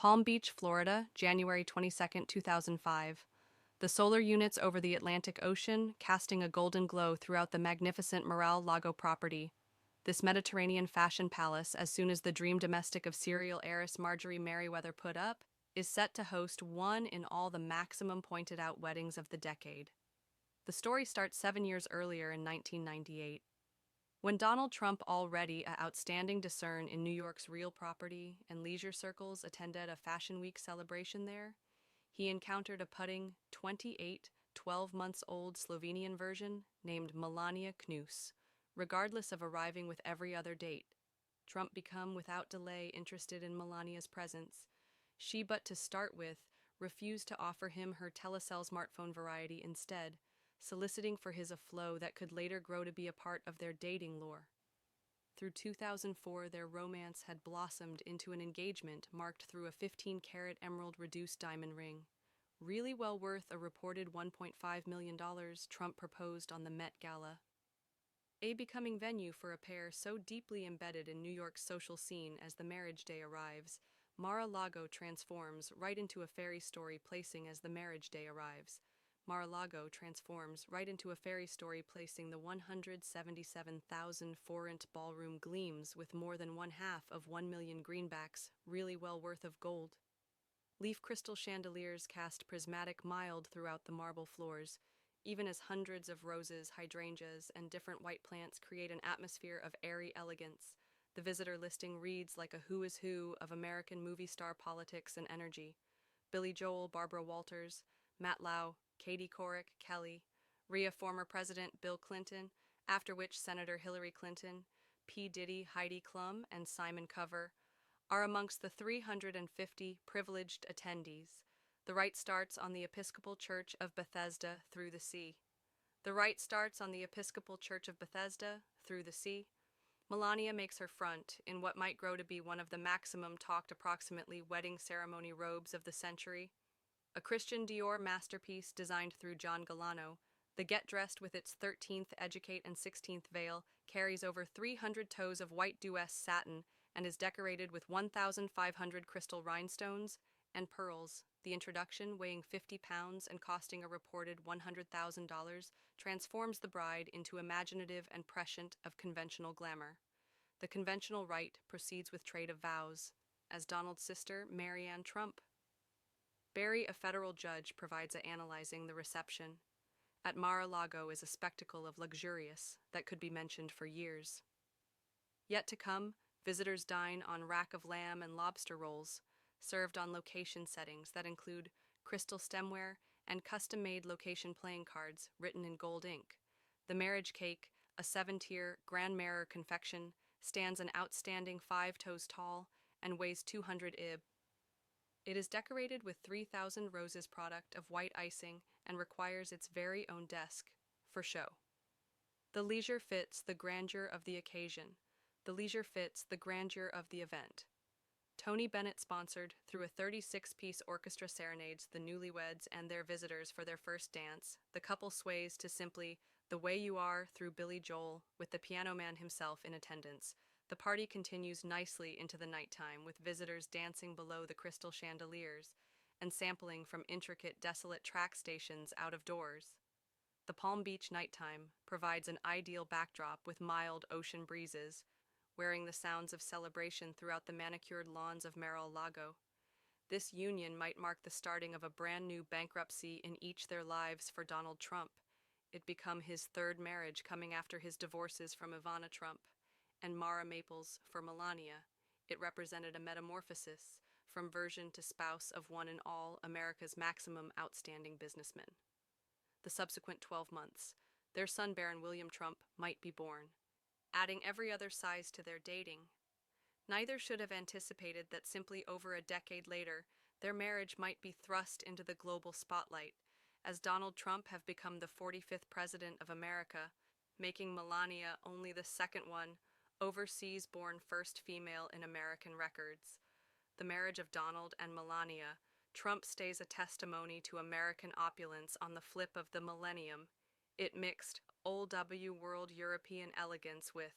Palm Beach, Florida, January 22, 2005. The solar units over the Atlantic Ocean casting a golden glow throughout the magnificent Mar-a-Lago property. This Mediterranean fashion palace, as soon as the dream domestic of serial heiress Marjorie Merriweather put up, is set to host one in all the maximum pointed out weddings of the decade. The story starts 7 years earlier in 1998. When Donald Trump, already a outstanding discern in New York's real property and leisure circles, attended a Fashion Week celebration there, he encountered a putting 28, 12 months old Slovenian version named Melania Knus. Regardless of arriving with every other date, Trump became without delay interested in Melania's presence. She, but to start with, refused to offer him her telecell smartphone variety instead, soliciting for his a flow that could later grow to be a part of their dating lore. Through 2004, their romance had blossomed into an engagement marked through a 15-carat emerald-reduced diamond ring. Really well worth a reported $1.5 million, Trump proposed on the Met Gala. A becoming venue for a pair so deeply embedded in New York's social scene as the marriage day arrives, Mar-a-Lago transforms right into a fairy story placing as the marriage day arrives. Mar-a-Lago transforms right into a fairy story placing the 177,000 forint ballroom gleams with more than one half of 1 million greenbacks, really well worth of gold. Leaf crystal chandeliers cast prismatic mild throughout the marble floors, even as hundreds of roses, hydrangeas, and different white plants create an atmosphere of airy elegance. The visitor listing reads like a who is who of American movie star politics and energy. Billy Joel, Barbara Walters, Matt Lau, Katie Couric, Kelly, Rhea former President Bill Clinton, after which Senator Hillary Clinton, P. Diddy, Heidi Klum, and Simon Cover are amongst the 350 privileged attendees. The rite starts on the Episcopal Church of Bethesda through the sea. The rite starts on the Episcopal Church of Bethesda through the sea. Melania makes her front in what might grow to be one of the maximum talked approximately wedding ceremony robes of the century. A Christian Dior masterpiece designed through John Galano, the Get Dressed with its 13th, Educate, and 16th veil carries over 300 toes of white Duess satin and is decorated with 1,500 crystal rhinestones and pearls. The introduction, weighing 50 pounds and costing a reported $100,000, transforms the bride into imaginative and prescient of conventional glamour. The conventional rite proceeds with trade of vows, as Donald's sister, Marianne Trump. Barry, a federal judge, provides a analyzing the reception. At Mar-a-Lago is a spectacle of luxurious that could be mentioned for years. Yet to come, visitors dine on rack of lamb and lobster rolls, served on location settings that include crystal stemware and custom-made location playing cards written in gold ink. The marriage cake, a 7-tier Grand Mirror confection, stands an outstanding 5 toes tall and weighs 200 ib. It is decorated with 3,000 roses product of white icing and requires its very own desk, for show. The leisure fits the grandeur of the occasion. The leisure fits the grandeur of the event. Tony Bennett sponsored, through a 36-piece orchestra, serenades the newlyweds and their visitors for their first dance. The couple sways to simply The Way You Are through Billy Joel, with the piano man himself in attendance. The party continues nicely into the nighttime, with visitors dancing below the crystal chandeliers and sampling from intricate, desolate track stations out of doors. The Palm Beach nighttime provides an ideal backdrop with mild ocean breezes, wearing the sounds of celebration throughout the manicured lawns of Mar-a-Lago. This union might mark the starting of a brand new bankruptcy in each their lives for Donald Trump. It become his third marriage, coming after his divorces from Ivana Trump and Mara Maples for Melania. It represented a metamorphosis from version to spouse of one and all America's maximum outstanding businessmen. The subsequent 12 months, their son Baron William Trump might be born, adding every other size to their dating. Neither should have anticipated that simply over a decade later, their marriage might be thrust into the global spotlight, as Donald Trump have become the 45th president of America, making Melania only the second one overseas-born first female in American records. The marriage of Donald and Melania, Trump stays a testimony to American opulence on the flip of the millennium. It mixed old W world European elegance with